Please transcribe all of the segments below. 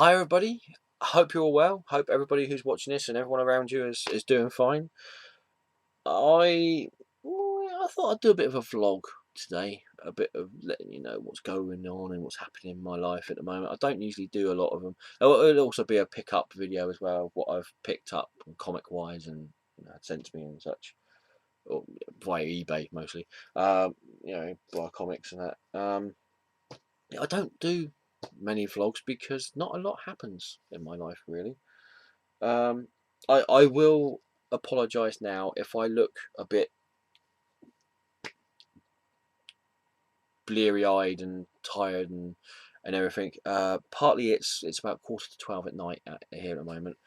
Hi everybody. Hope you're all well. Hope everybody who's watching this and everyone around you is doing fine. I I thought I'd do a bit of a vlog today, a bit of letting you know what's going on and what's happening in my life at the moment. I don't usually do a lot of them. It'll also be a pick-up video as well, of what I've picked up comic-wise and sent to me and such, or via eBay mostly. Buy comics and that. I don't do many vlogs because not a lot happens in my life really. Um, I will apologise now if I look a bit bleary-eyed and tired and everything. Partly it's about 11:45 at night here at the moment,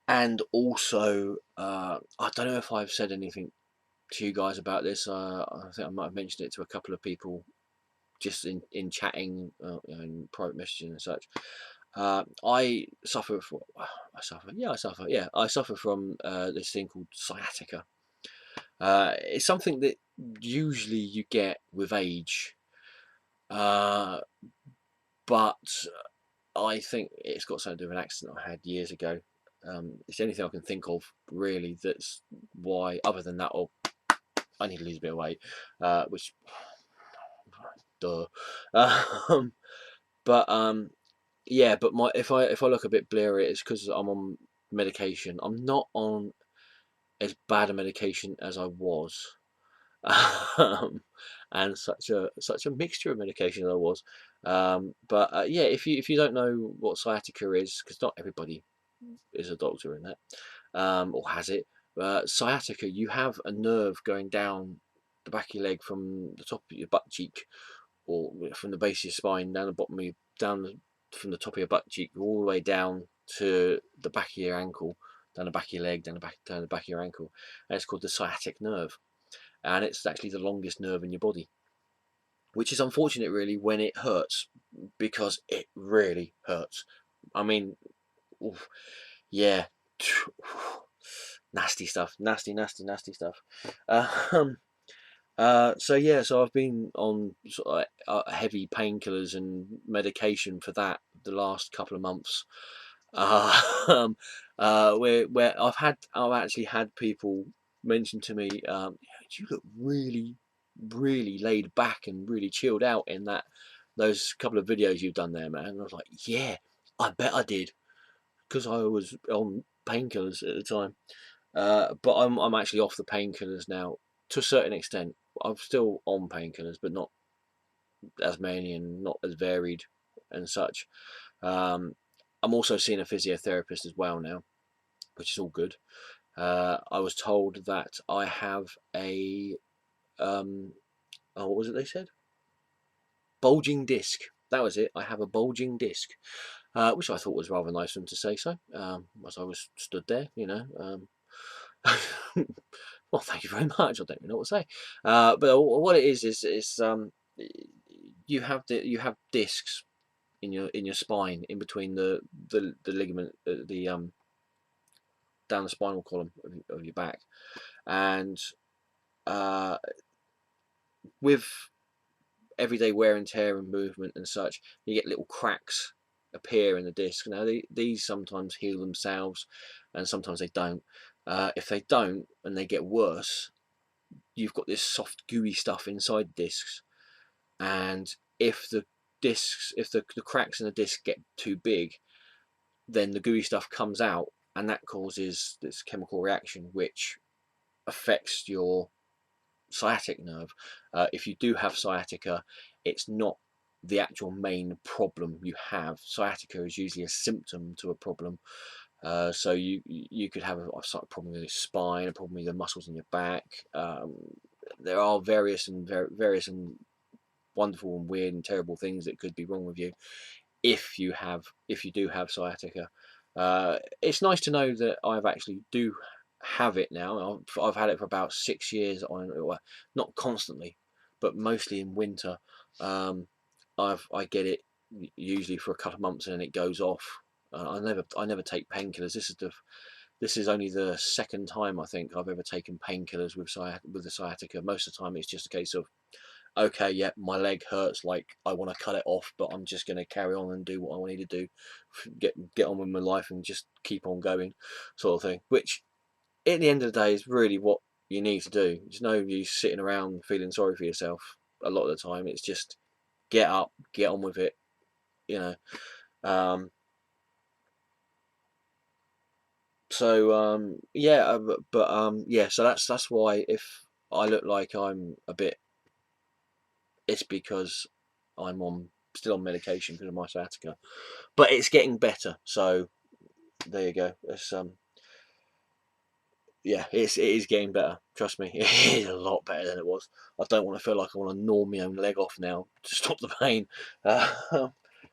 and also I don't know if I've said anything to you guys about this. I think I might have mentioned it to a couple of people just in chatting, in private messaging and such. I suffer from, I suffer from this thing called sciatica. It's something that usually you get with age, uh, but I think it's got something to do with an accident I had years ago. It's the only thing I can think of really that's why. Other than that, I need to lose a bit of weight, which duh. Um, but yeah, but my if I look a bit bleary, it's because I'm on medication. I'm not on as bad a medication as I was, um, and such a mixture of medication as I was. But yeah, if you don't know what sciatica is, because not everybody is a doctor in that, or has it. Sciatica, you have a nerve going down the back of your leg from the top of your butt cheek, or from the base of your spine down the bottom of your, from the top of your butt cheek all the way down to the back of your ankle, down the back of your leg, down the back of your ankle, and it's called the sciatic nerve, and it's actually the longest nerve in your body, which is unfortunate really when it hurts, because it really hurts. I mean, oof, yeah, nasty stuff, nasty stuff. Um, so yeah, so I've been on sort of like, heavy painkillers and medication for that the last couple of months. Uh, where I've actually had people mention to me, you look really laid back and really chilled out in those couple of videos you've done there, man. And I was like, yeah, I bet I did, because I was on painkillers at the time. But I'm actually off the painkillers now to a certain extent. I'm still on painkillers, but not as many and not as varied and such. Um, I'm also seeing a physiotherapist as well now, which is all good. I was told that I have a what was it they said? Bulging disc. That was it. I have a bulging disc, which I thought was rather nice of them to say so. As I was stood there, well, thank you very much. I don't even know what to say. But what it is you have discs in your spine, in between the ligament, the down the spinal column of your back, and uh, with everyday wear and tear and movement and such, you get little cracks appear in the disc. Now these sometimes heal themselves, and sometimes they don't. If they don't and they get worse, you've got this soft gooey stuff inside discs, and if the cracks in the disc get too big, then the gooey stuff comes out, and that causes this chemical reaction which affects your sciatic nerve. If you do have sciatica, it's not the actual main problem you have. Sciatica is usually a symptom to a problem. So you could have a problem with your spine, a problem with the muscles in your back. There are various and wonderful and weird and terrible things that could be wrong with you if you do have sciatica. It's nice to know that I've actually do have it now. I've had it for about 6 years on, well, not constantly, but mostly in winter. Um, I get it usually for a couple of months and then it goes off. I never take painkillers. This is only the second time I think I've ever taken painkillers with the sciatica. Most of the time it's just a case of okay, yeah, my leg hurts, like I want to cut it off, but I'm just going to carry on and do what I need to do, get on with my life and just keep on going, sort of thing. Which, at the end of the day, is really what you need to do. There's no use sitting around feeling sorry for yourself. A lot of the time, it's just get up, get on with it, you know. Um, yeah, yeah, so that's why if I look like I'm a bit, it's because I'm still on medication because of my sciatica, but it's getting better. So there you go. It's yeah, it is getting better. Trust me, it is a lot better than it was. I don't want to feel like I want to gnaw my own leg off now to stop the pain,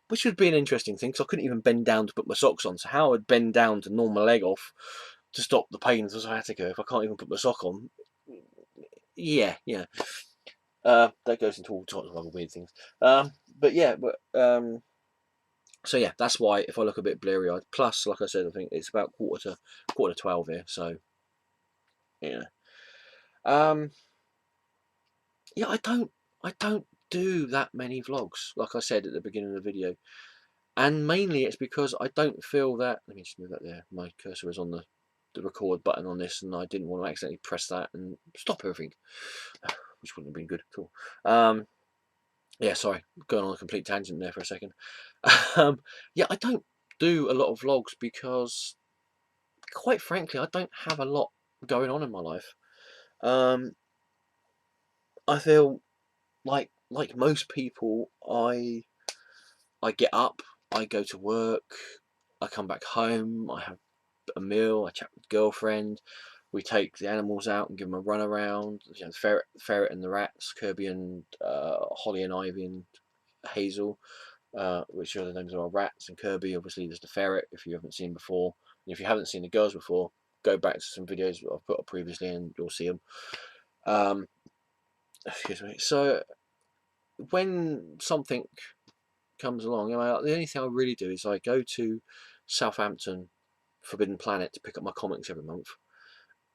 which would be an interesting thing because I couldn't even bend down to put my socks on. So how I'd bend down to gnaw my leg off to stop the pain of sciatica if I can't even put my sock on? Yeah, yeah. That goes into all sorts of other weird things. But yeah, so yeah, that's why if I look a bit bleary-eyed. Plus, like I said, I think it's about quarter to 12 here. So yeah, um, yeah, I don't do that many vlogs. Like I said at the beginning of the video, and mainly it's because I don't feel that. Let me just move that there. My cursor is on the record button on this, and I didn't want to accidentally press that and stop everything, which wouldn't have been good. Cool. Yeah, sorry, going on a complete tangent there for a second. Yeah, I don't do a lot of vlogs because, quite frankly, I don't have a lot going on in my life. Um, I feel like most people, I get up, I go to work, I come back home, I have a meal, I chat with girlfriend, we take the animals out and give them a run around. You know, the ferret and the rats, Kirby and Holly and Ivy and Hazel, which are the names of our rats, and Kirby, obviously, there's the ferret, if you haven't seen before. And if you haven't seen the girls before, go back to some videos that I've put up previously and you'll see them. Um, excuse me. So when something comes along, the only thing I really do is I go to Southampton Forbidden Planet to pick up my comics every month,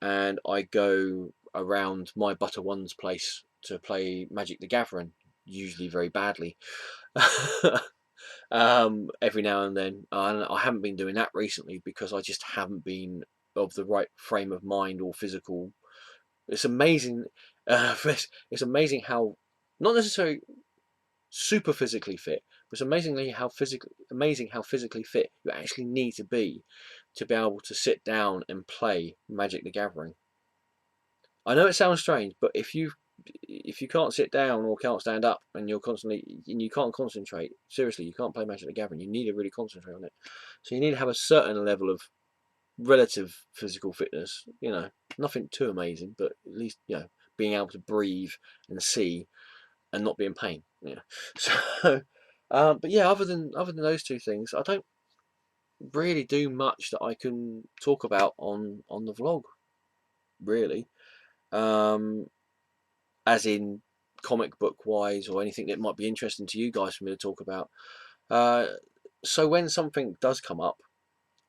and I go around my Butter One's place to play Magic the Gathering, usually very badly. Every now and then. And I haven't been doing that recently because I just haven't been of the right frame of mind or physical. It's amazing. It's amazing how, not necessarily super physically fit, but it's amazing how physically fit you actually need to be able to sit down and play Magic the Gathering. I know it sounds strange, but if you can't sit down or can't stand up and you can't concentrate, seriously, you can't play Magic the Gathering. You need to really concentrate on it. So you need to have a certain level of relative physical fitness. Nothing too amazing, but at least being able to breathe and see and not be in pain. Yeah. So, but yeah, other than those two things, I don't really do much that I can talk about on the vlog. Really. Um, as in comic book wise or anything that might be interesting to you guys for me to talk about. Uh, so when something does come up,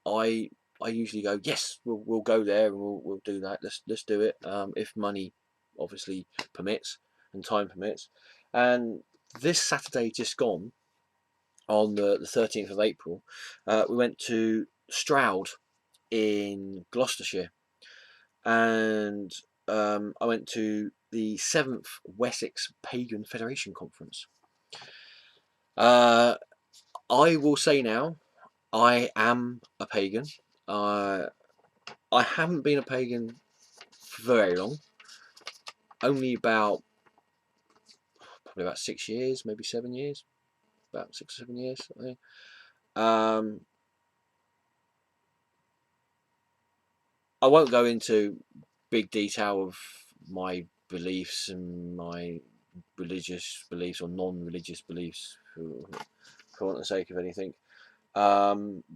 I I usually go, yes, we'll go there and we'll do that. Let's do it. If money obviously permits and time permits. And this Saturday just gone, on the 13th of April, we went to Stroud in Gloucestershire, and I went to the 7th Wessex Pagan Federation Conference. Uh, I will say now, I am a pagan. I haven't been a pagan for very long. Only probably about 6 years, maybe 7 years. About 6 or 7 years, I think. Um, I won't go into big detail of my beliefs and my religious beliefs or non-religious beliefs for the sake of anything,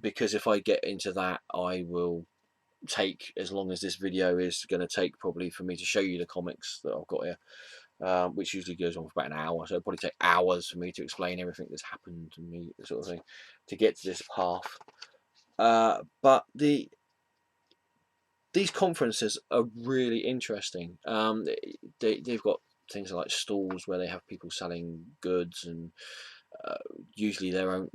because if I get into that, I will take as long as this video is going to take probably for me to show you the comics that I've got here, which usually goes on for about an hour, so it'll probably take hours for me to explain everything that's happened to me, sort of thing, to get to this path. But these conferences are really interesting. They've got things like stalls where they have people selling goods, and usually their own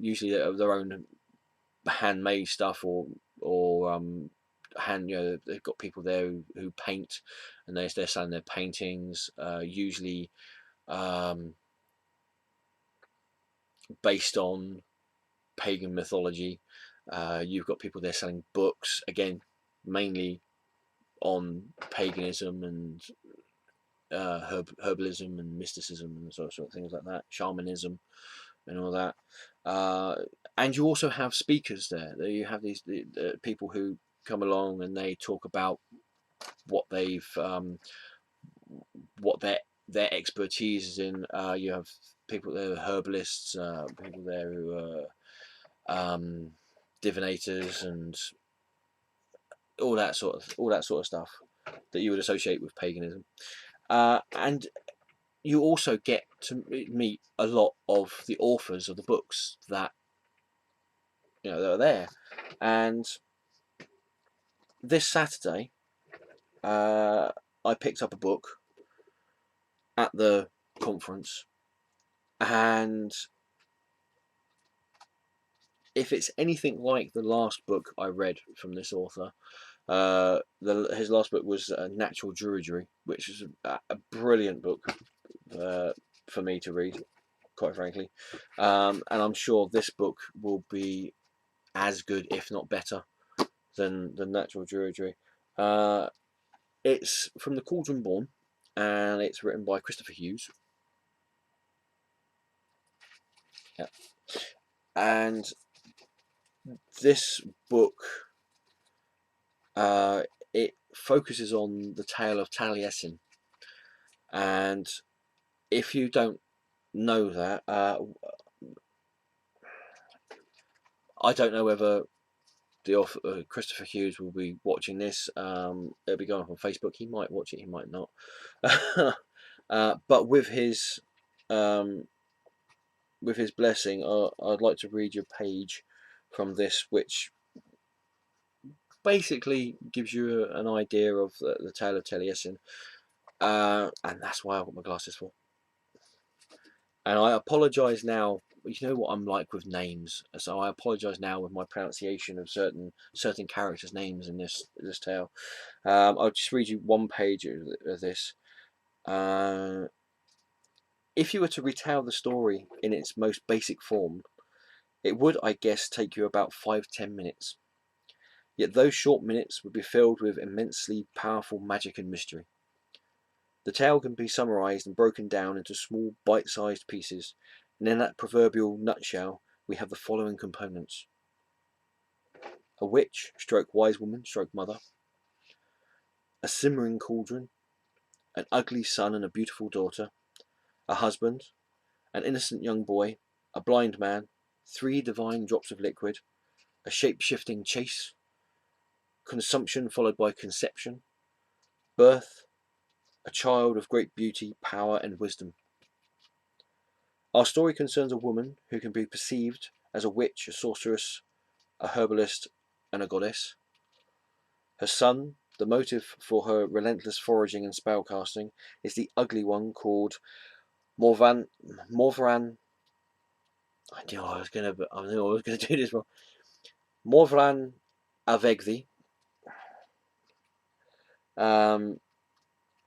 handmade stuff, or they've got people there who paint, and they're selling their paintings, usually um, based on pagan mythology. You've got people there selling books, again, mainly on paganism and herbalism and mysticism and sort of things like that, shamanism and all that. Uh, and you also have speakers there. You have the people who come along and they talk about what they've what their expertise is in. You have people there, herbalists, people there who are divinators, and all that sort of stuff that you would associate with paganism. And you also get to meet a lot of the authors of the books that that are there. And this Saturday, I picked up a book at the conference, and if it's anything like the last book I read from this author, his last book was Natural Druidry, which is a brilliant book for me to read, quite frankly. And I'm sure this book will be as good, if not better, than Natural Druidry. It's from the Cauldron Born, and it's written by Christopher Hughes. Yeah. And this book, it focuses on the tale of Taliesin. And if you don't know that, I don't know whether the author, Christopher Hughes, will be watching this. It'll be going up on Facebook. He might watch it, he might not. But um, with his blessing, I'd like to read you a page from this, which basically gives you an idea of the tale of Taliesin, and that's why I've got my glasses for. And I apologise now. You know what I'm like with names, so I apologise now with my pronunciation of certain characters' names in this tale. I'll just read you one page of this. If you were to retell the story in its most basic form, it would, I guess, take you about 5-10 minutes. Yet those short minutes would be filled with immensely powerful magic and mystery. The tale can be summarized and broken down into small bite-sized pieces, and in that proverbial nutshell we have the following components: a witch stroke wise woman stroke mother, a simmering cauldron, an ugly son and a beautiful daughter, a husband, an innocent young boy, a blind man, 3 divine drops of liquid, a shape-shifting chase, consumption followed by conception, birth, a child of great beauty, power, and wisdom. Our story concerns a woman who can be perceived as a witch, a sorceress, a herbalist, and a goddess. Her son, the motive for her relentless foraging and spellcasting, is the ugly one called Morvran. I knew I was gonna do this wrong. Morvran Avegthi,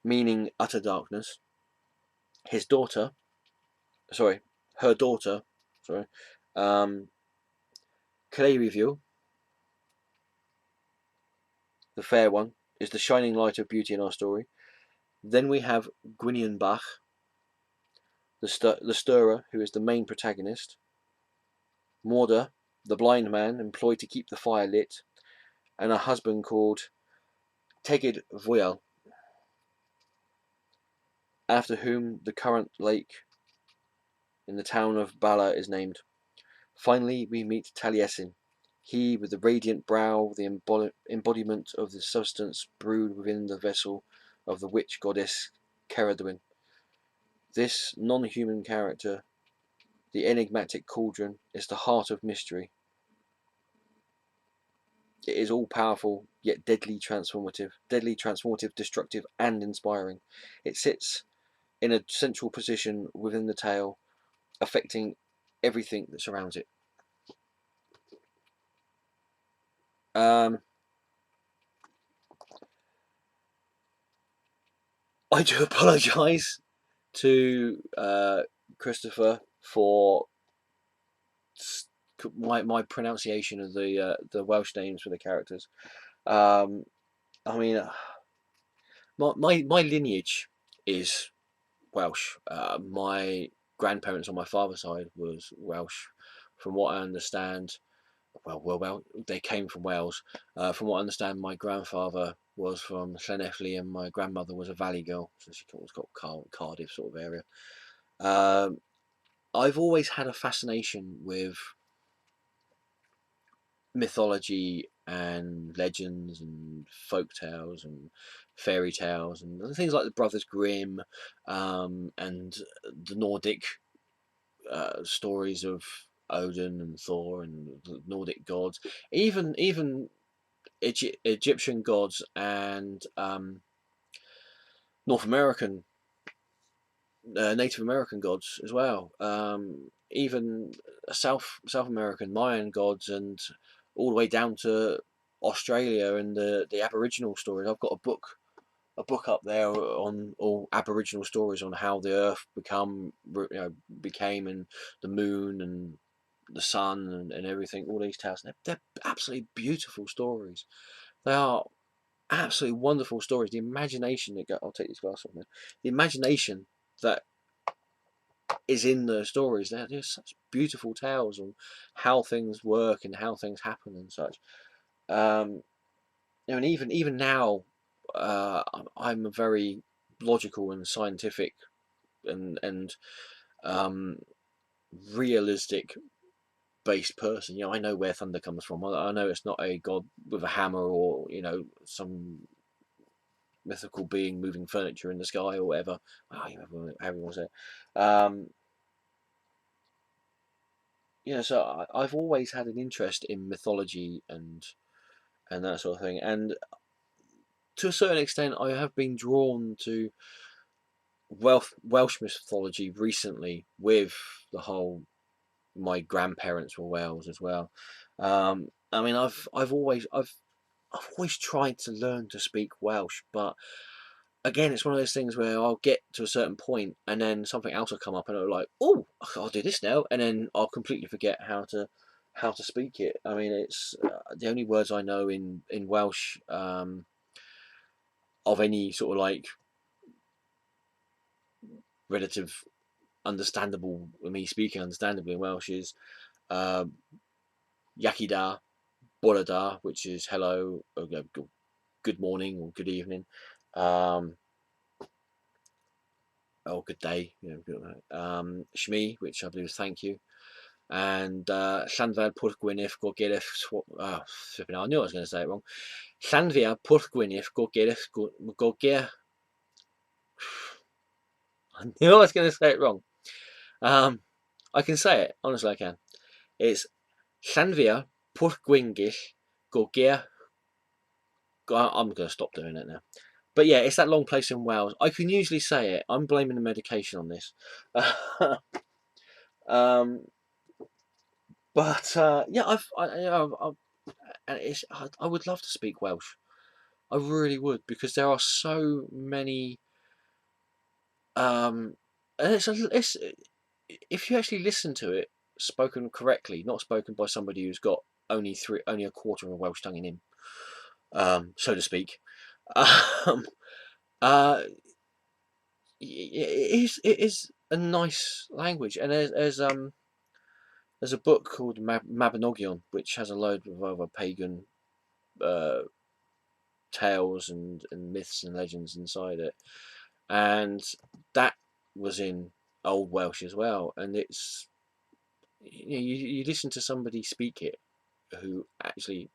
meaning utter darkness. His daughter, her daughter, um, Clériville, the fair one, is the shining light of beauty in our story. Then we have Gwinion Bach, the stirrer, who is the main protagonist. Morda, the blind man employed to keep the fire lit, and a husband called Tegid Voyal, after whom the current lake in the town of Bala is named. Finally, we meet Taliesin, he with the radiant brow, the embodiment of the substance brewed within the vessel of the witch goddess Ceridwen. This non-human character, the enigmatic cauldron, is the heart of mystery. It is all-powerful, yet deadly transformative, destructive, and inspiring. It sits in a central position within the tale, affecting everything that surrounds it. Um, I do apologise to Christopher for my pronunciation of the Welsh names for the characters. Um, I mean, my lineage is Welsh. My grandparents on my father's side was Welsh. From what I understand, well, they came from Wales. From what I understand, my grandfather was from Llanelli and my grandmother was a Valley girl, so she was got Cardiff sort of area. Um, I've always had a fascination with mythology and legends and folk tales and fairy tales and things like the Brothers Grimm, and the Nordic stories of Odin and Thor and the Nordic gods, even Egyptian gods and North American, Native American gods as well. Even South American Mayan gods, and all the way down to Australia and the Aboriginal stories. I've got a book up there on all Aboriginal stories on how the Earth became, and the moon and the sun and everything. All these tales, they're absolutely beautiful stories. They are absolutely wonderful stories. The imagination that I'll take this glass off now. The imagination that is in the stories. They're just such beautiful tales on how things work and how things happen and such. Um, and even now, I'm a very logical and scientific and um, realistic based person. I know where thunder comes from. I know it's not a god with a hammer or some mythical being moving furniture in the sky or whatever. Oh, everyone said. Um, so I've always had an interest in mythology and that sort of thing, and to a certain extent, I have been drawn to Welsh mythology recently with the whole. My grandparents were Wales as well. I mean, I've always tried to learn to speak Welsh, but again, it's one of those things where I'll get to a certain point and then something else will come up and I'll like, oh, I'll do this now, and then I'll completely forget how to speak it. I mean, it's the only words I know in Welsh, of any sort of like relative understandable, me speaking understandably in Welsh is um, Yakida, Bolada, which is hello, or good morning or good evening, um, or good day, Shmi, which I believe is thank you, and Llanfair Pwll Gwynedd Gorgyrith. I knew I was going to say it wrong. Llanfair Pwll Gwynedd Gorgyrith Gorgyr. I knew I was going to say it wrong. I can say it, honestly I can. It's Llanfair Pwll Gwyngyll Gorgyr. I'm going to stop doing it now. But yeah, it's that long place in Wales. I can usually say it. I'm blaming the medication on this. um, but yeah, and I would love to speak Welsh. I really would, because there are so many. And it's if you actually listen to it spoken correctly, not spoken by somebody who's got only a quarter of a Welsh tongue in him, so to speak. Um, uh, it is a nice language, and there's a book called Mabinogion, which has a load of other pagan uh, tales and myths and legends inside it, and that was in Old Welsh as well. And it's you listen to somebody speak it who actually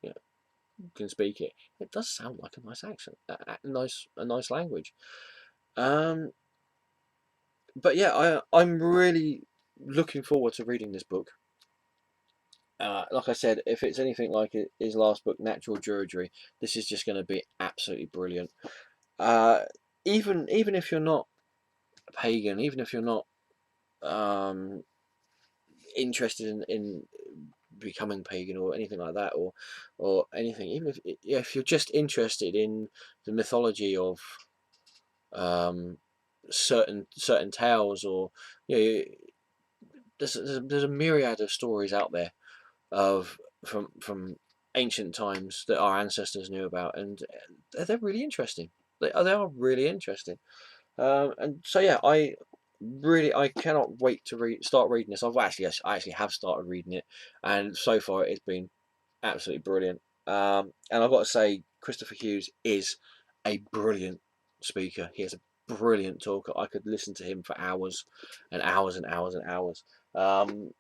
can speak it. It does sound like a nice accent, a nice language. Um, but yeah, I'm really looking forward to reading this book. Like I said, if it's anything like his last book, Natural Druidry, this is just going to be absolutely brilliant. Uh, even if you're not pagan, even if you're not um, interested in becoming pagan or anything like that, or anything, even if, yeah, if you're just interested in the mythology of um, certain tales, or you know, there's a myriad of stories out there of from ancient times that our ancestors knew about, and they're really interesting. They are really interesting. And so yeah, I cannot wait to start reading this. I actually have started reading it, and so far it's been absolutely brilliant. And I've got to say, Christopher Hughes is a brilliant speaker. He has a brilliant talker. I could listen to him for hours and hours and hours and hours. Um,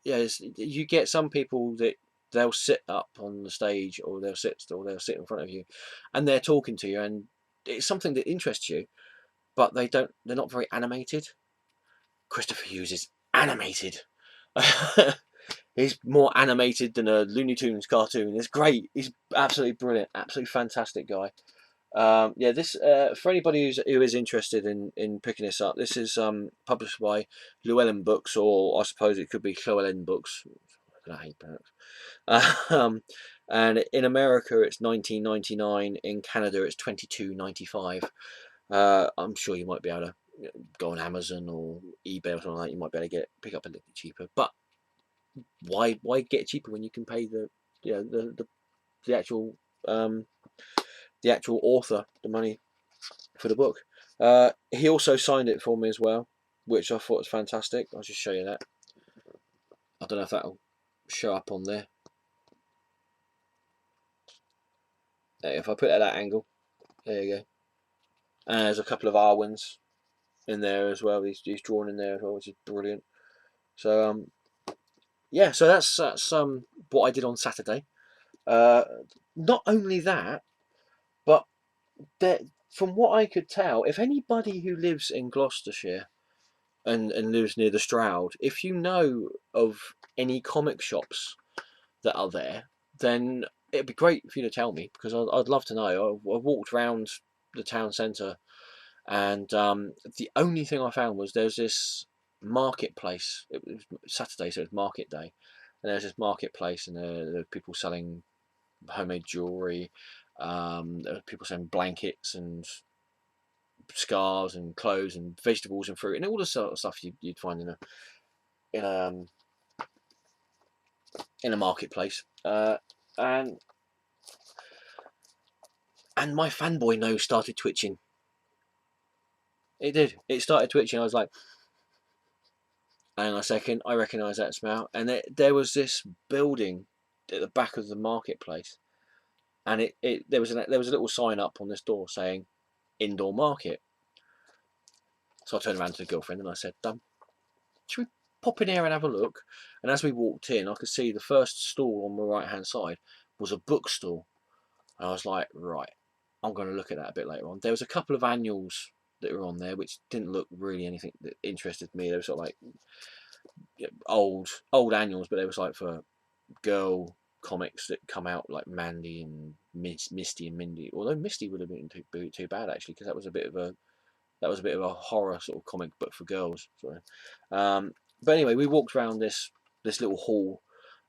yeah, you get some people that they'll sit up on the stage, or they'll sit in front of you, and they're talking to you, and it's something that interests you, but they're not very animated. Christopher Hughes is animated. He's more animated than a Looney Tunes cartoon. It's great. He's absolutely brilliant, absolutely fantastic guy. Yeah, this for anybody who is interested in picking this up, this is published by Llewellyn Books, or I suppose it could be Llewellyn Books. I don't know how you pronounce. And in America it's 19.99. In Canada it's 22.95. I'm sure you might be able to go on Amazon or eBay or something like that. You might be able to pick up a little cheaper. But why get it cheaper when you can pay the actual um, the actual author the money for the book? He also signed it for me as well, which I thought was fantastic. I'll just show you that. I don't know if that'll show up on there. If I put it at that angle, there you go. And there's a couple of Arwens in there as well. He's drawn in there as well, which is brilliant. So yeah, so that's what I did on Saturday. Uh, Not only that, but there, from what I could tell, if anybody who lives in Gloucestershire and lives near the Stroud, if you know of any comic shops that are there, then it'd be great for you to tell me, because I'd love to know. I walked around the town centre, and the only thing I found was there's this marketplace. It was Saturday, so it was market day, and there's this marketplace, and there were people selling homemade jewellery. There were people selling blankets and scarves and clothes and vegetables and fruit and all the sort of stuff you'd find in a in a marketplace. And my fanboy nose started twitching. It did. It started twitching. I was like, hang on a second, I recognise that smell. And there was this building at the back of the marketplace, and there was a little sign up on this door saying indoor market. So I turned around to the girlfriend and I said, should we pop in here and have a look? And as we walked in, I could see the first stall on the right hand side was a bookstore. And I was like, right, I'm going to look at that a bit later on. There was a couple of annuals that were on there which didn't look really anything that interested me. They were sort of like, you know, old annuals, but they was like for girl comics that come out, like Mandy and Misty and Mindy. Although Misty would have been too bad actually, because that was a bit of a horror sort of comic book for girls. Sorry. But anyway, we walked around this little hall,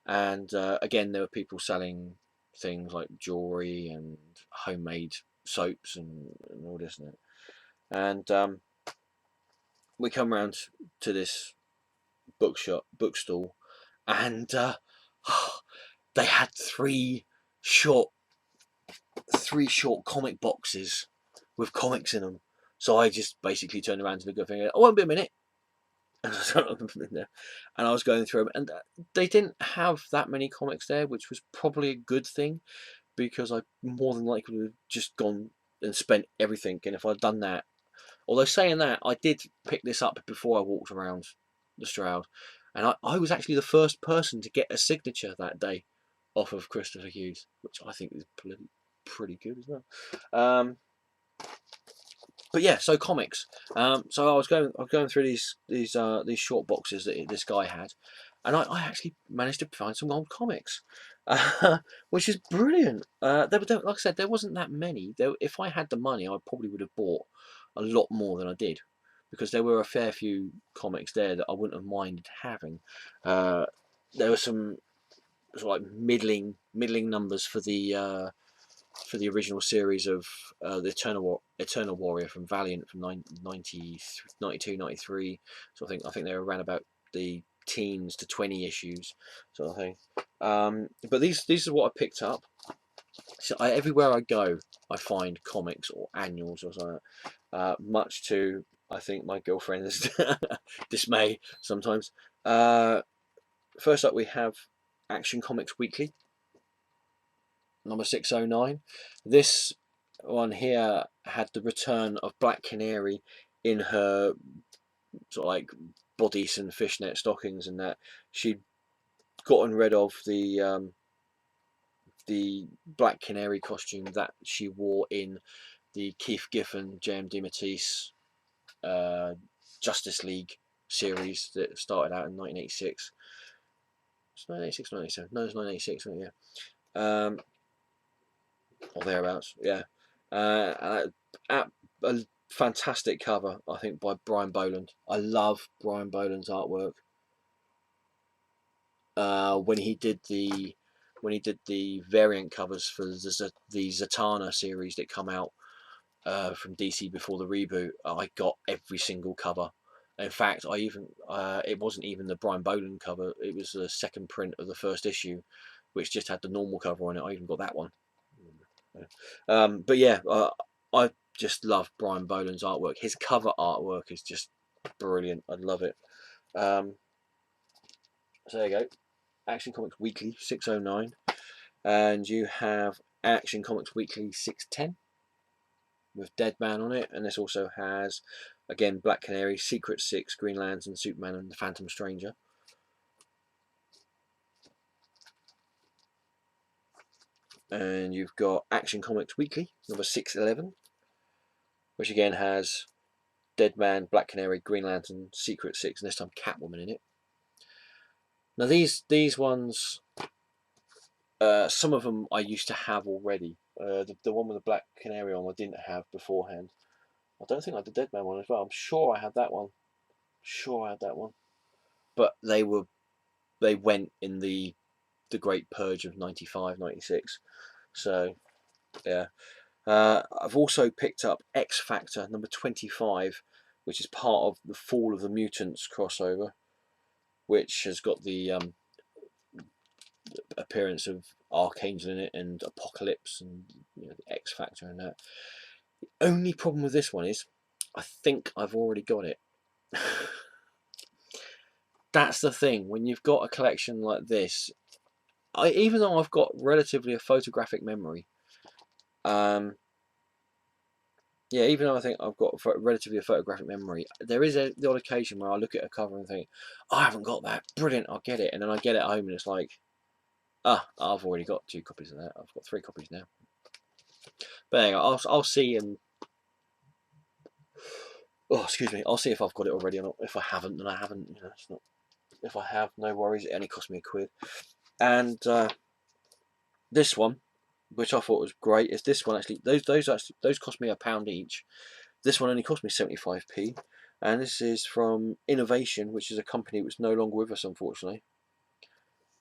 and again there were people selling things like jewelry and homemade soaps and all this and that. And we come round to this bookstall, and they had short three short comic boxes with comics in them. So I just basically turned around to the girl and, "I won't be a minute." And I was going through them, and they didn't have that many comics there, which was probably a good thing, because I more than likely would have just gone and spent everything. And if I'd done that, although saying that, I did pick this up before I walked around the Stroud, and I was actually the first person to get a signature that day off of Christopher Hughes, which I think is pretty good as well. But yeah, so comics. So I was going through these short boxes that this guy had, and I actually managed to find some old comics, which is brilliant. Like I said, there wasn't that many. If I had the money, I probably would have bought a lot more than I did, because there were a fair few comics there that I wouldn't have minded having. There were some sort of like middling numbers for the original series of the Eternal Warrior from Valiant from 92, 93. So I think they were around about the teens to 20 issues sort of thing. But these are what I picked up. So everywhere I go, I find comics or annuals or something. Much to, I think, my girlfriend's dismay sometimes. First up, we have Action Comics Weekly, number 609. This one here had the return of Black Canary in her sort of like bodice and fishnet stockings, and that she'd gotten rid of the Black Canary costume that she wore in the Keith Giffen, J.M. DeMatteis Justice League series that started out in 1986. It's 1986, 1987. No, it's 1986, yeah. Or thereabouts, yeah. A fantastic cover, I think, by Brian Boland. I love Brian Boland's artwork. When he did the variant covers for the Zatanna series that come out from DC before the reboot, I got every single cover. In fact, I even it wasn't even the Brian Boland cover; it was the second print of the first issue, which just had the normal cover on it. I even got that one. But yeah, I just love Brian Boland's artwork. His cover artwork is just brilliant. I love it. So there you go. Action Comics Weekly 609, and you have Action Comics Weekly 610 with Deadman on it, and this also has again Black Canary, Secret Six, Green Lantern, Superman, and the Phantom Stranger. And you've got Action Comics Weekly number 611, which again has Deadman, Black Canary, Green Lantern, Secret Six, and this time Catwoman in it. Now these ones, some of them I used to have already. The one with the Black Canary on I didn't have beforehand. I don't think I had the Deadman one as well. I'm sure I had that one. Sure I had that one. But they went in the Great Purge of 95, 96. So yeah. I've also picked up X Factor number 25, which is part of the Fall of the Mutants crossover, which has got the appearance of Archangel in it and Apocalypse and the X Factor and that. The only problem with this one is I think I've already got it. That's the thing. When you've got a collection like this, even though I've got relatively a photographic memory, yeah, even though I think I've got relatively a photographic memory, there is the odd occasion where I look at a cover and think, oh, I haven't got that. Brilliant, I'll get it. And then I get it home and it's like, I've already got 2 copies of that. I've got 3 copies now. But anyway, I'll see and oh, excuse me, I'll see if I've got it already or not. If I haven't, then I haven't. It's not. If I have, no worries. It only cost me £1. And this one, which I thought was great, is this one actually. Those cost me £1 each. This one only cost me 75p, and this is from Innovation, which is a company which is no longer with us, unfortunately.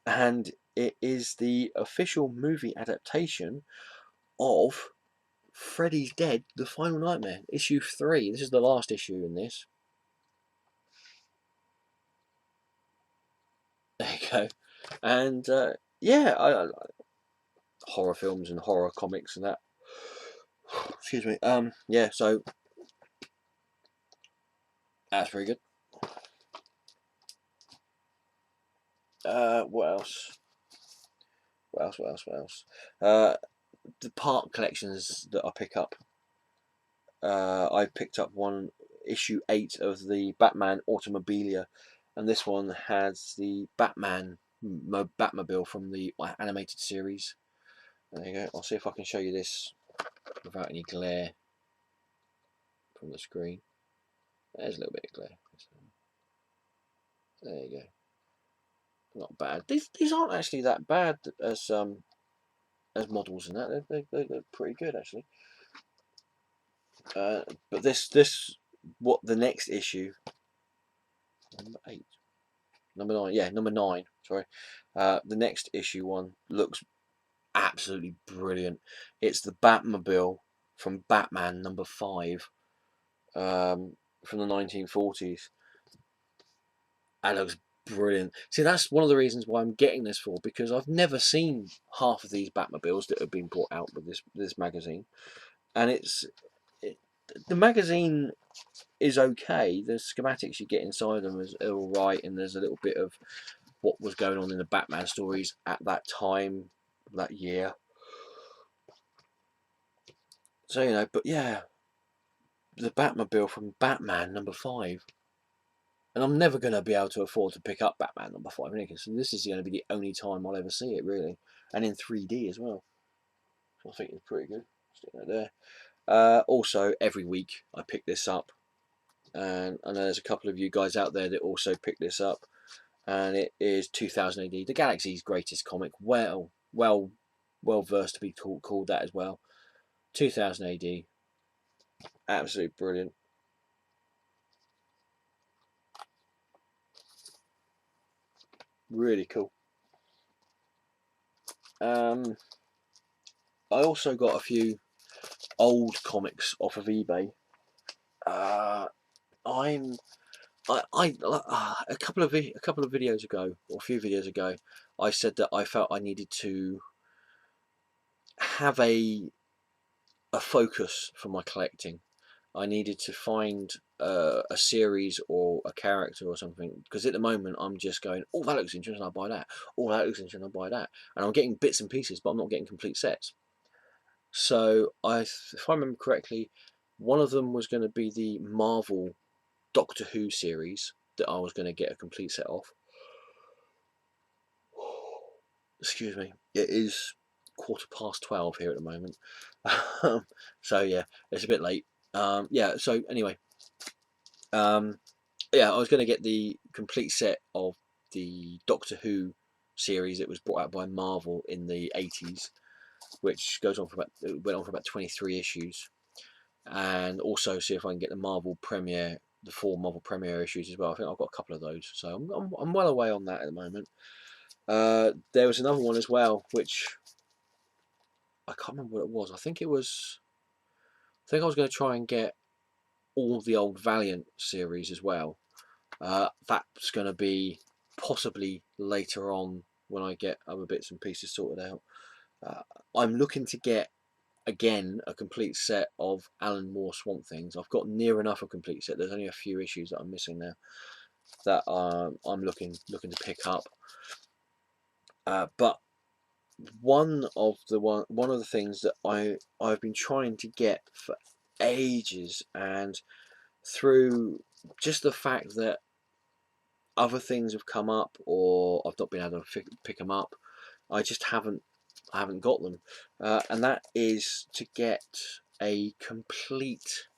And it is the official movie adaptation of Freddy's Dead: The Final Nightmare, issue 3. This is the last issue in this. There you go. And yeah, horror films and horror comics and that. Excuse me. Yeah. So that's very good. What else? What else? What else? What else? The part collections that I pick up. I picked up one issue 8 of the Batman Automobilia, and this one has the Batmobile from the animated series. There you go. I'll see if I can show you this without any glare from the screen. There's a little bit of glare. There you go. not bad. These aren't actually that bad as models and that. They're pretty good actually. But this what the next issue, number 8, number 9, yeah, number 9. Sorry, the next issue one looks absolutely brilliant. It's the Batmobile from Batman number 5, from the 1940s. That looks brilliant. See, that's one of the reasons why I'm getting this for, because I've never seen half of these Batmobiles that have been brought out with this magazine, and the magazine is okay. The schematics you get inside them are all right, and there's a little bit of what was going on in the Batman stories at that time, that year. So but yeah, the Batmobile from Batman number 5, and I'm never going to be able to afford to pick up Batman number 5 anyway, so this is going to be the only time I'll ever see it, really, and in 3D as well. So I think it's pretty good. Stick that there. Also, every week I pick this up, and I know there's a couple of you guys out there that also pick this up, and it is 2000 AD, the Galaxy's greatest comic. Well versed to be called that as well. 2000 AD, absolutely brilliant. Really cool. I also got a few old comics off of eBay. I'm I a couple of videos ago, or a few videos ago, I said that I felt I needed to have a focus for my collecting. I needed to find a series or a character or something, because at the moment I'm just going, oh, that looks interesting, I'll buy that. Oh, that looks interesting, I'll buy that. And I'm getting bits and pieces, but I'm not getting complete sets. So if I remember correctly, one of them was going to be the Marvel Doctor Who series that I was going to get a complete set of. Excuse me. It is 12:15 here at the moment. So yeah, it's a bit late. Yeah. So anyway, yeah, I was going to get the complete set of the Doctor Who series that was brought out by Marvel in the 80s, which went on for about 23 issues, and also see if I can get the 4 Marvel Premiere issues as well. I think I've got a couple of those, so I'm well away on that at the moment. There was another one as well, which I can't remember what it was. I think I was going to try and get all the old Valiant series as well. That's going to be possibly later on when I get other bits and pieces sorted out. I'm looking to get again a complete set of Alan Moore Swamp Things. I've got near enough a complete set. There's only a few issues that I'm missing now that I'm looking to pick up. But one of the things that I've been trying to get for ages, and through just the fact that other things have come up or I've not been able to pick them up, I just haven't got them, and that is to get a complete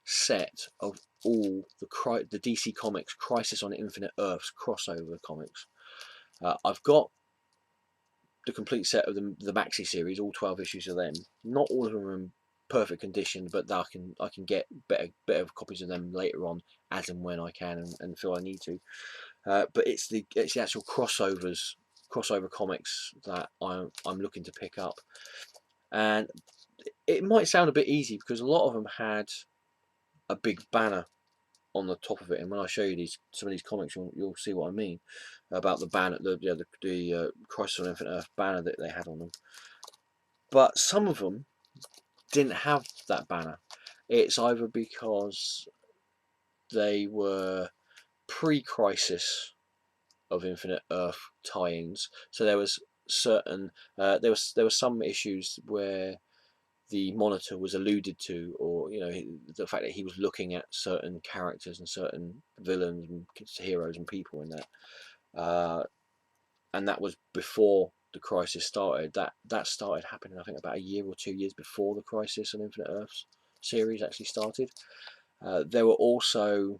set of all the DC Comics Crisis on Infinite Earths crossover comics. I've got the complete set of the Maxi series, all 12 issues of them. Not all of them are in perfect condition, but I can get better copies of them later on, as and when I can and feel I need to. But it's the actual crossover comics that I'm looking to pick up, and it might sound a bit easy because a lot of them had a big banner on the top of it, and when I show you some of these comics, you'll see what I mean about the banner, the Crisis on Infinite Earth banner that they had on them. But some of them didn't have that banner. It's either because they were pre-Crisis of Infinite Earth tie-ins, so there was there were some issues where the Monitor was alluded to, or the fact that he was looking at certain characters and certain villains and heroes and people in that, and that was before the Crisis started. That started happening, I think, about a year or 2 years before the Crisis on Infinite Earths series actually started. There were also,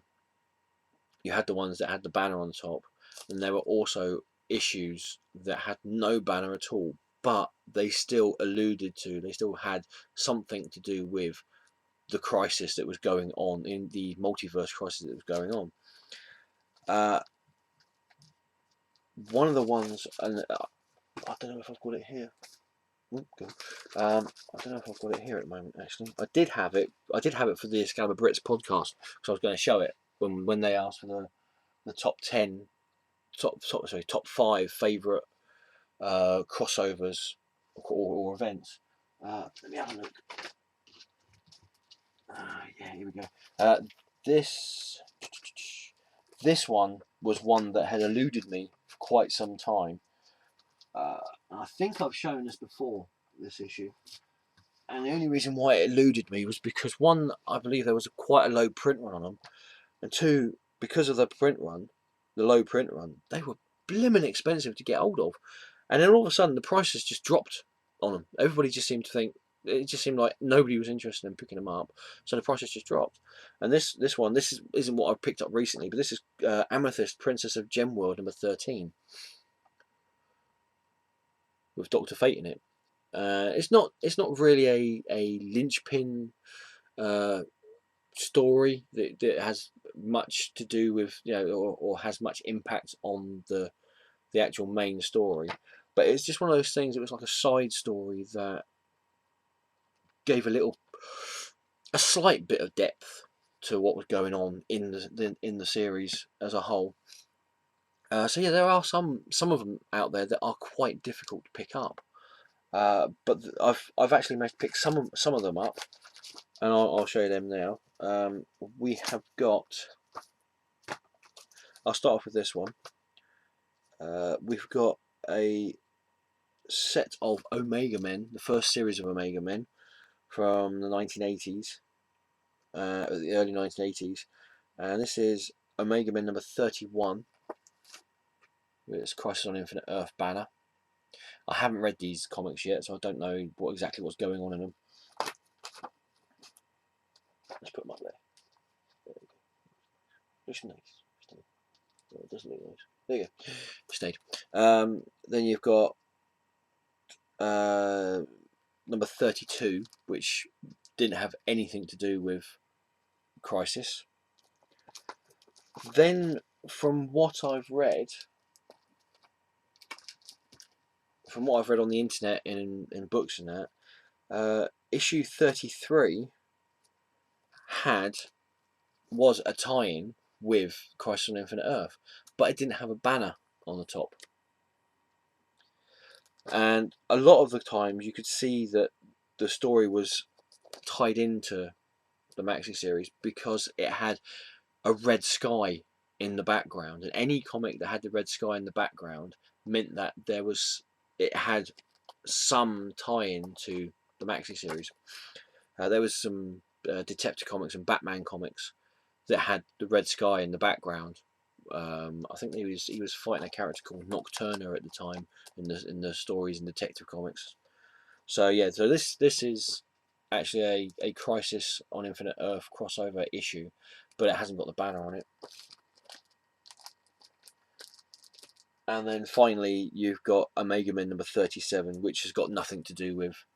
you had the ones that had the banner on top, and there were also issues that had no banner at all, but they still they still had something to do with the crisis that was going on, in the multiverse crisis that was going on. One of the ones, and I don't know if I've got it here. I don't know if I've got it here at the moment. Actually, I did have it. I did have it for the Excalibur Brits podcast, because I was going to show it when they asked for the top 10, top 5 favourite crossovers or events. Let me have a look. Yeah, here we go. This this one was one that had eluded me for quite some time. I think I've shown this before, this issue. And the only reason why it eluded me was because, one, I believe there was quite a low print run on them, and two, because of the low print run, they were blimmin' expensive to get hold of. And then all of a sudden, the prices just dropped on them. Everybody just seemed to think, it just seemed like nobody was interested in picking them up, so the prices just dropped. And this isn't what I picked up recently, but this is Amethyst, Princess of Gemworld number 13, with Dr. Fate in it. It's not really a linchpin story that has much to do with, or has much impact on the actual main story, but it's just one of those things. It was like a side story that gave a slight bit of depth to what was going on in the series as a whole. So yeah, there are some of them out there that are quite difficult to pick up. But I've actually managed to pick some of them up, and I'll show you them now. We have got. I'll start off with this one. We've got a set of Omega Men, the first series of Omega Men from the 1980s, the early 1980s, and this is Omega Men number 31. It's Crisis on Infinite Earth banner. I haven't read these comics yet, so I don't know exactly what's going on in them. Let's put them up there. There we go. Looks nice. Oh, it doesn't look nice. There you go. Stayed. Then you've got number 32, which didn't have anything to do with Crisis. Then, from what I've read on the internet and in books and that, issue 33 was a tie-in with Crisis on Infinite Earth, but it didn't have a banner on the top. And a lot of the times you could see that the story was tied into the Maxi series because it had a red sky in the background, and any comic that had the red sky in the background meant that it had some tie-in to the Maxi series. There was some Detective comics and Batman comics that had the red sky in the background. I think he was fighting a character called Nocturna at the time in the stories in Detective Comics. So yeah, so this is actually a Crisis on Infinite Earth crossover issue, but it hasn't got the banner on it. And then finally, you've got Omega Men number 37, which has got nothing to do with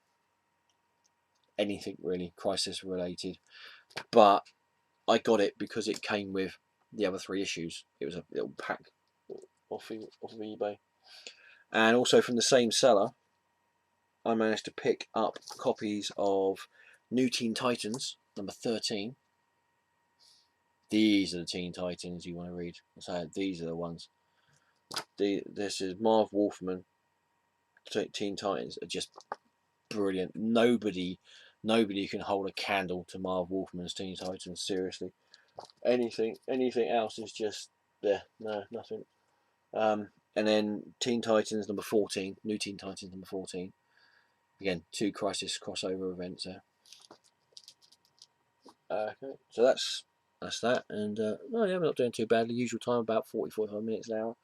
anything really Crisis related, but I got it because it came with the other 3 issues. It was a little pack off of eBay. And also from the same seller, I managed to pick up copies of New Teen Titans number 13. These are the Teen Titans you want to read. So these are the ones. This is Marv Wolfman. Teen Titans are just brilliant. Nobody can hold a candle to Marv Wolfman's Teen Titans. Seriously, anything else is just no, nothing. And then Teen Titans number 14, New Teen Titans number 14. Again, 2 Crisis crossover events there. Okay, so that's that, and yeah, we're not doing too bad. The usual time, about 45 minutes an hour.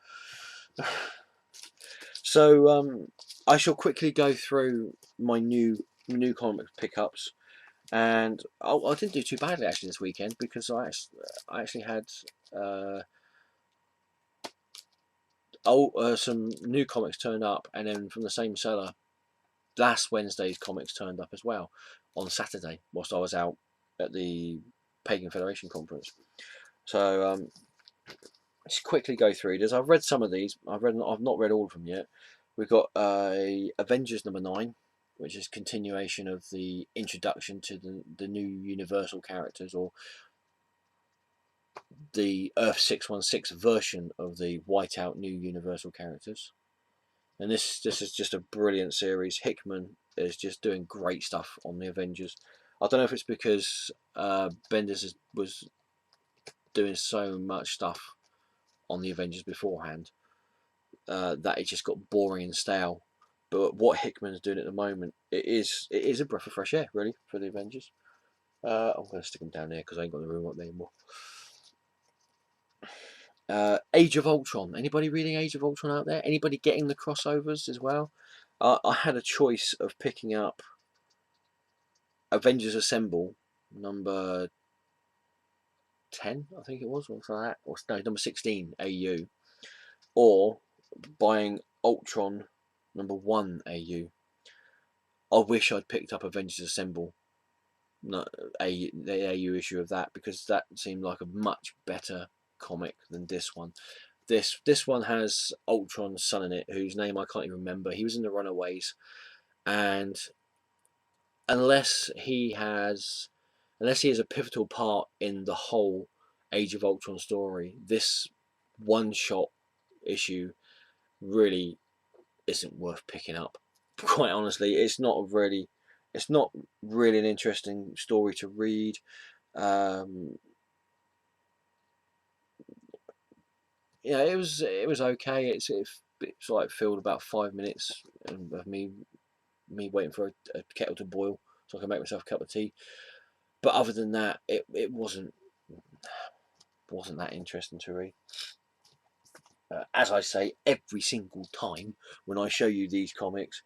So I shall quickly go through my new comic pickups, and I didn't do too badly actually this weekend, because I actually had some new comics turned up, and then from the same seller, last Wednesday's comics turned up as well on Saturday, whilst I was out at the Pagan Federation conference. So let's quickly go through this. I've read some of these. I've not read all of them yet. We've got Avengers #9, which is continuation of the introduction to the new Universal characters, or the Earth 616 version of the whiteout new Universal characters. And this is just a brilliant series. Hickman is just doing great stuff on the Avengers. I don't know if it's because Bendis was doing so much stuff on the Avengers beforehand that it just got boring and stale. But what Hickman's doing at the moment, it is a breath of fresh air, really, for the Avengers. I'm going to stick them down there because I ain't got the room up there anymore. Age of Ultron. Anybody reading Age of Ultron out there? Anybody getting the crossovers as well? I had a choice of picking up Avengers Assemble number 10, I think it was, or something like that, or no, number 16 AU, or buying Ultron number 1 AU. I wish I'd picked up Avengers Assemble, not the AU issue of that, because that seemed like a much better comic than this one. This one has Ultron's son in it, whose name I can't even remember. He was in the Runaways, and unless he has a pivotal part in the whole Age of Ultron story, this one shot issue really isn't worth picking up. Quite honestly, it's not really an interesting story to read. It was okay. It's like filled about 5 minutes of me waiting for a kettle to boil so I can make myself a cup of tea. But other than that, it wasn't that interesting to read. As I say every single time when I show you these comics,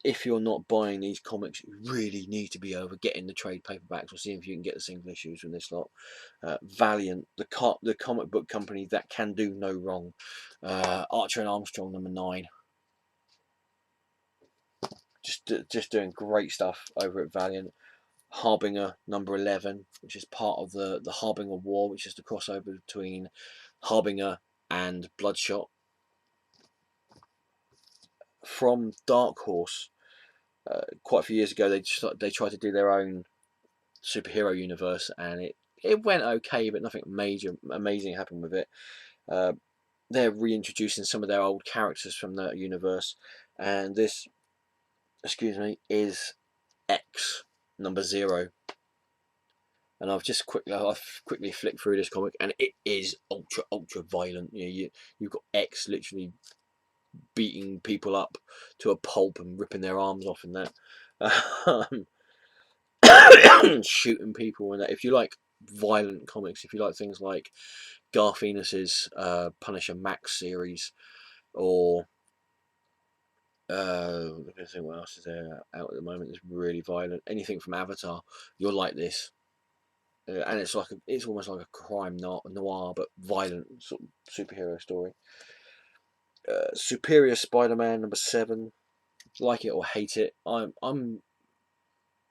if you're not buying these comics, you really need to be over getting the trade paperbacks or seeing if you can get the single issues from this lot. Valiant, the comic book company that can do no wrong. Archer and Armstrong #9. Just doing great stuff over at Valiant. Harbinger number 11, which is part of the Harbinger War, which is the crossover between Harbinger and Bloodshot. From Dark Horse, quite a few years ago, they tried to do their own superhero universe, and it went okay, but nothing major amazing happened with it. They're reintroducing some of their old characters from the universe, and this, is X number 0. And I've quickly flicked through this comic, and it is ultra violent. You've got X literally beating people up to a pulp and ripping their arms off and that, shooting people and that. If you like violent comics, if you like things like Garth Ennis's Punisher Max series, or let me think what else is there out at the moment that's really violent. Anything from Avatar, you'll like this. And it's almost like a crime noir, but violent sort of superhero story. Superior Spider-Man number 7. Like it or hate it, I'm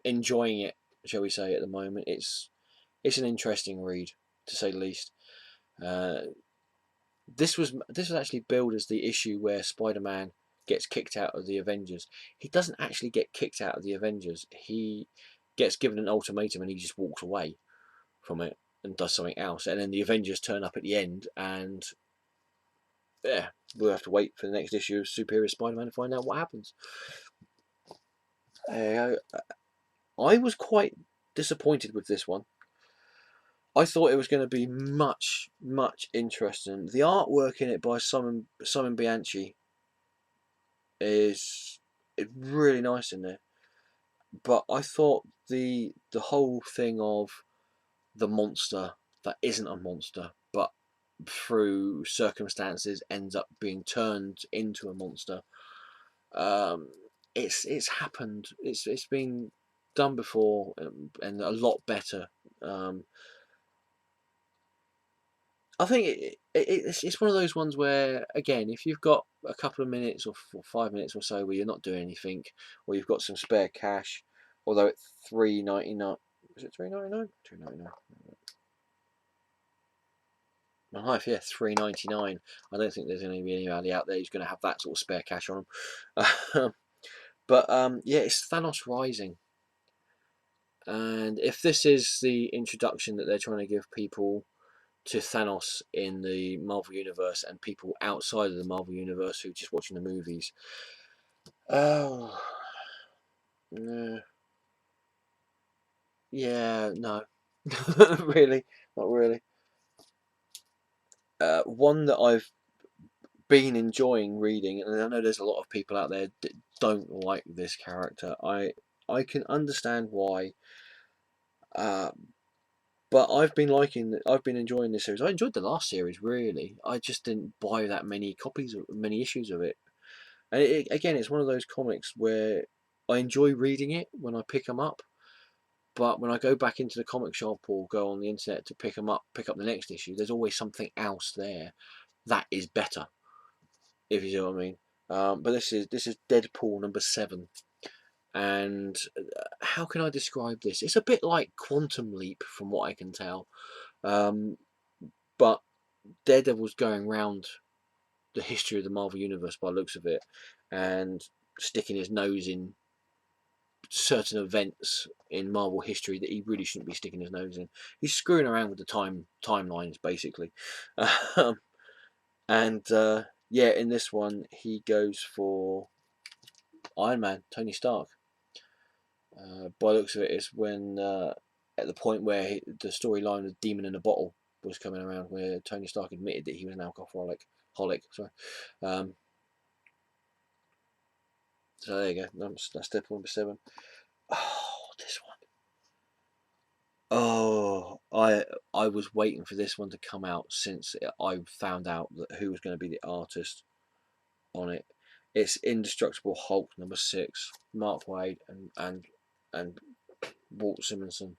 enjoying it, shall we say, at the moment. It's an interesting read, to say the least. This was actually billed as the issue where Spider-Man gets kicked out of the Avengers. He doesn't actually get kicked out of the Avengers. He gets given an ultimatum and he just walks away from it and does something else. And then the Avengers turn up at the end, and yeah, we'll have to wait for the next issue of Superior Spider-Man to find out what happens. I was quite disappointed with this one. I thought it was going to be much interesting. The artwork in it by Simon Bianchi is really nice in there, but I thought the whole thing of the monster that isn't a monster, but through circumstances ends up being turned into a monster. It's happened. It's been done before, and a lot better. I think it's one of those ones where, again, if you've got a couple of minutes or 5 minutes or so where you're not doing anything, or you've got some spare cash, although at $3.99, is it $3.99? $2.99. My life, yeah, $3.99. I don't think there's going to be anybody out there who's going to have that sort of spare cash on them. But yeah, it's Thanos Rising, and if this is the introduction that they're trying to give people to Thanos in the Marvel Universe and people outside of the Marvel Universe who are just watching the movies, oh, no, yeah, no, really, not really. One that I've been enjoying reading, and I know there's a lot of people out there that don't like this character. I can understand why, uh, but I've been enjoying this series. I enjoyed the last series really. I just didn't buy that many copies, many issues of it. And again, it's one of those comics where I enjoy reading it when I pick them up, but when I go back into the comic shop or go on the internet to pick up the next issue, there's always something else there that is better, if you see what I mean. But this is Deadpool #7, and how can I describe this? It's a bit like Quantum Leap, from what I can tell, um, but Daredevil's going round the history of the Marvel Universe by the looks of it, and sticking his nose in certain events in Marvel history that he really shouldn't be sticking his nose in. He's screwing around with the timelines basically, um, and yeah, in this one he goes for Iron Man, Tony Stark. By the looks of it, is when at the point where the storyline of Demon in a Bottle was coming around, where Tony Stark admitted that he was an alcoholic. Sorry. Um, so there you go. That's Deadpool #7. Oh, this one. Oh, I was waiting for this one to come out since I found out that who was going to be the artist on it. It's Indestructible Hulk #6, Mark Waid and Walt Simonson.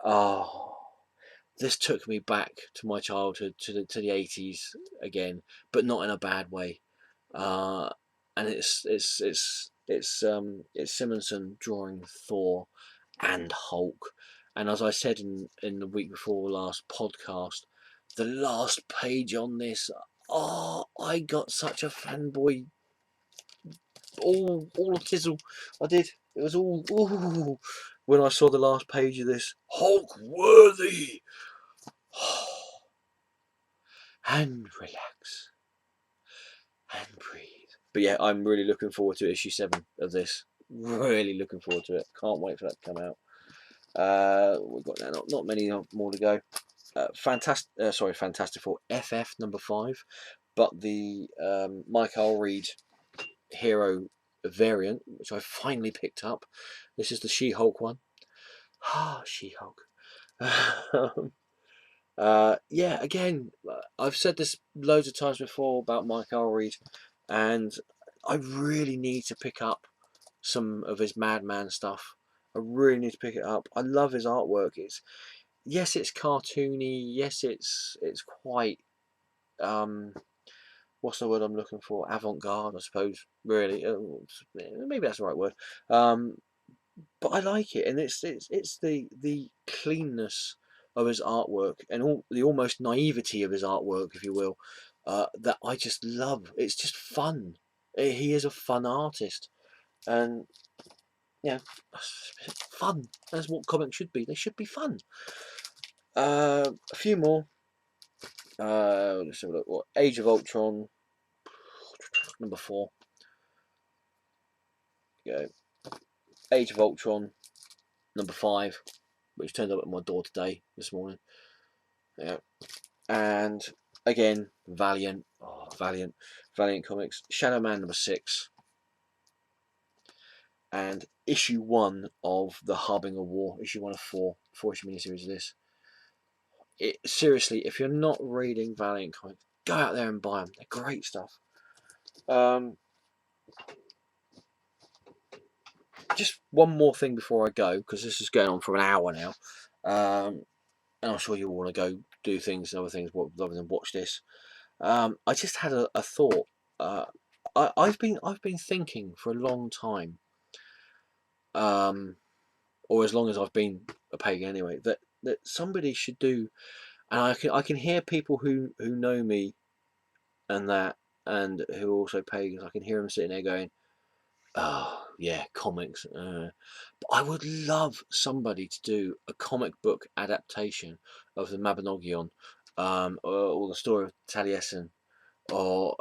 Oh, this took me back to my childhood, to the 80s again, but not in a bad way. Uh, and it's Simonson drawing Thor and Hulk. And as I said in the week before last podcast, the last page on this, oh, I got such a fanboy, all of tizzle. I did. It was all ooh, when I saw the last page of this. Hulk worthy, and relax and breathe. But yeah, I'm really looking forward to issue 7 of this. Really looking forward to it. Can't wait for that to come out. We've got now not many more to go. Fantastic Four FF #5, but the Michael Reed hero variant, which I finally picked up. This is the She-Hulk one. Ah, She-Hulk. Yeah, again, I've said this loads of times before about Michael Reed, and I really need to pick up some of his Madman stuff. I really need to pick it up. I love his artwork. It's cartoony. Yes, it's quite what's the word I'm looking for? Avant-garde, I suppose. Really, maybe that's the right word. But I like it, and it's the cleanness of his artwork and all the almost naivety of his artwork, if you will, that I just love. It's just fun. He is a fun artist, and yeah, fun. That's what comics should be. They should be fun. A few more. Let's have a look. What Age of Ultron #4. Go. Age of Ultron #5, which turned up at my door this morning. Yeah, and again Valiant. Oh, Valiant Comics. Shadow Man #6, and issue 1 of the Harbinger War. Issue 1 of 4 issue miniseries of this. Seriously, if you're not reading Valiant Comics, go out there and buy them. They're great stuff. Just one more thing before I go, because this is going on for an hour now, and I'm sure you all want to go do things and other things rather than watch this. I just had a thought. Uh, I've been thinking for a long time, or as long as I've been a pagan anyway, that somebody should do. And I can hear people who know me and that, and who are also pagans. I can hear them sitting there going, "Oh yeah, comics." But I would love somebody to do a comic book adaptation of the Mabinogion, or the story of Taliesin, or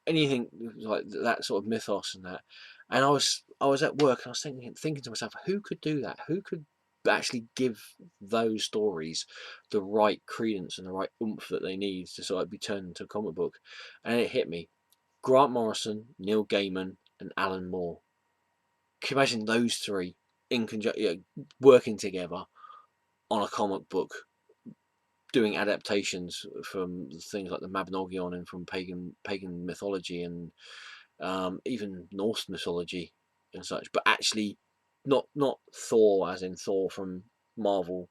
anything like that sort of mythos and that. And I was at work and I was thinking to myself, who could do that? Who could actually give those stories the right credence and the right oomph that they need to sort of be turned into a comic book? And it hit me: Grant Morrison, Neil Gaiman, and Alan Moore. Can you imagine those three in conjunction, working together on a comic book, doing adaptations from things like the Mabinogion and from pagan mythology and even Norse mythology and such, but actually not Thor as in Thor from Marvel,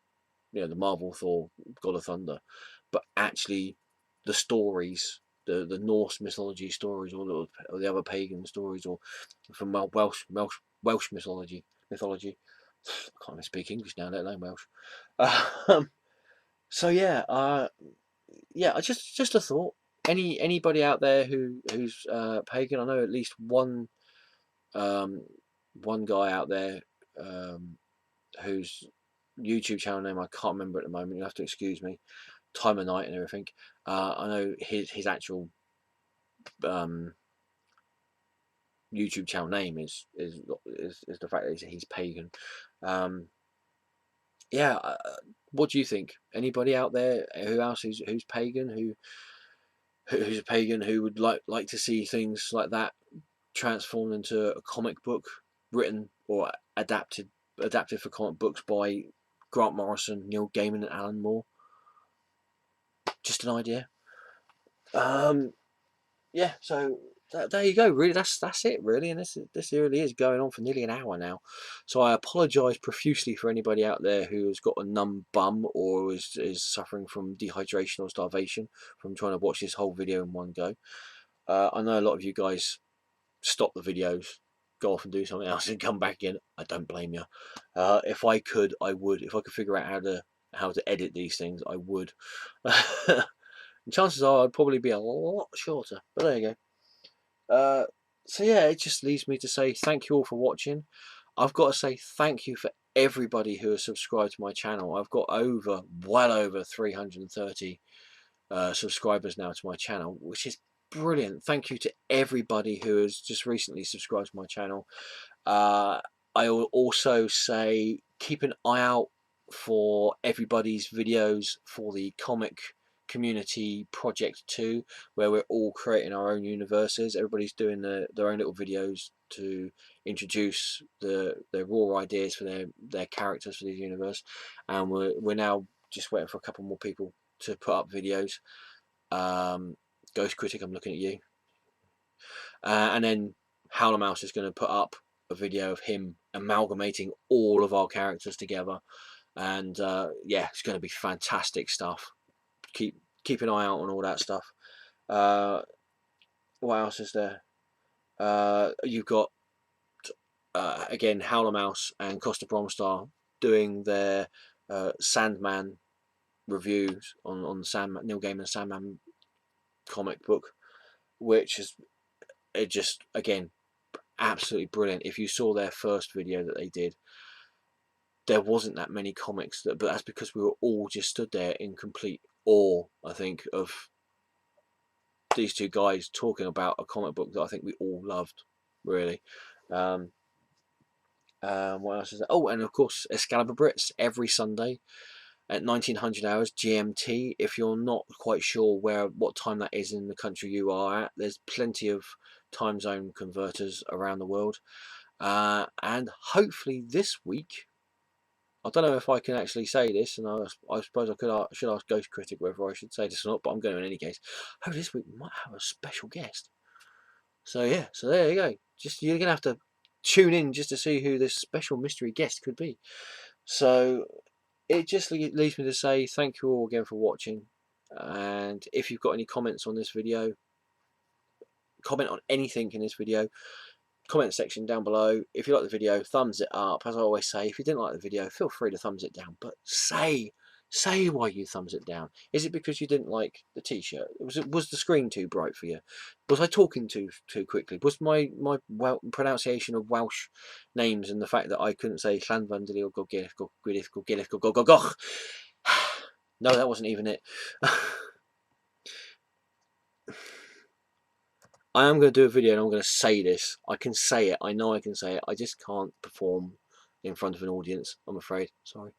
the Marvel Thor, God of Thunder, but actually the stories, the Norse mythology stories, or the other pagan stories, or from Welsh mythology. I can't even speak English now, let alone Welsh. Um, so yeah, just a thought. Anybody out there who's pagan? I know at least um, one guy out there, whose YouTube channel name I can't remember at the moment. You have to excuse me. Time of night and everything. I know his actual um, YouTube channel name is the fact that he's pagan. Um, yeah. What do you think? Anybody out there who else who's pagan, who's a pagan, who would like to see things like that transformed into a comic book, written or adapted for comic books by Grant Morrison, Neil Gaiman, and Alan Moore? Just an idea. Um, yeah, so there you go. Really, that's it. Really, and this really is going on for nearly an hour now. So I apologise profusely for anybody out there who has got a numb bum or is suffering from dehydration or starvation from trying to watch this whole video in one go. I know a lot of you guys stop the videos, go off and do something else, and come back in. I don't blame you. If I could, I would. If I could figure out how to edit these things, I would. Chances are I'd probably be a lot shorter. But there you go. So yeah, it just leaves me to say thank you all for watching. I've got to say thank you for everybody who has subscribed to my channel. I've got well over 330 subscribers now to my channel, which is brilliant. Thank you to everybody who has just recently subscribed to my channel. I will also say keep an eye out for everybody's videos for the comic community project 2, where we're all creating our own universes. Everybody's doing their own little videos to introduce their raw ideas for their characters for the universe, and we're now just waiting for a couple more people to put up videos. Ghost Critic, I'm looking at you. And then Howler Mouse is going to put up a video of him amalgamating all of our characters together, and yeah, it's going to be fantastic stuff. Keep an eye out on all that stuff. What else is there? You've got again Howler Mouse and Costa Bromstar doing their Sandman reviews on Sandman, Neil Gaiman's Sandman comic book, which is it just again absolutely brilliant. If you saw their first video that they did, there wasn't that many comics but that's because we were all just stood there in complete awe, I think, of these two guys talking about a comic book that I think we all loved, really. um, what else is there? Oh, and of course Excalibur Brits every Sunday at 1900 hours GMT. If you're not quite sure what time that is in the country you are at, there's plenty of time zone converters around the world. And hopefully this week, I don't know if I can actually say this, and I suppose should ask Ghost Critic whether I should say this or not, but I'm going to in any case. Hopefully this week we might have a special guest. So yeah, so there you go. Just you're gonna have to tune in just to see who this special mystery guest could be. So it just leaves me to say thank you all again for watching, and if you've got any comments on this video, comment on anything in this video, comment section down below. If you like the video, thumbs it up. As I always say, if you didn't like the video, feel free to thumbs it down, but say why you thumbs it down. Is it because you didn't like the t-shirt? Was the screen too bright for you? Was I talking too quickly? Was my pronunciation of Welsh names and the fact that I couldn't say Llanfandili or Gogilydd. No, that wasn't even it. I am going to do a video and I'm going to say this. I can say it. I know I can say it. I just can't perform in front of an audience, I'm afraid. Sorry.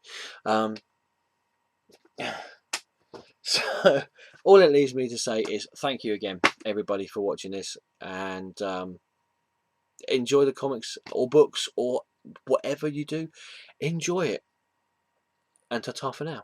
So all it leaves me to say is thank you again, everybody, for watching this, and enjoy the comics or books or whatever you do. Enjoy it. And ta-ta for now.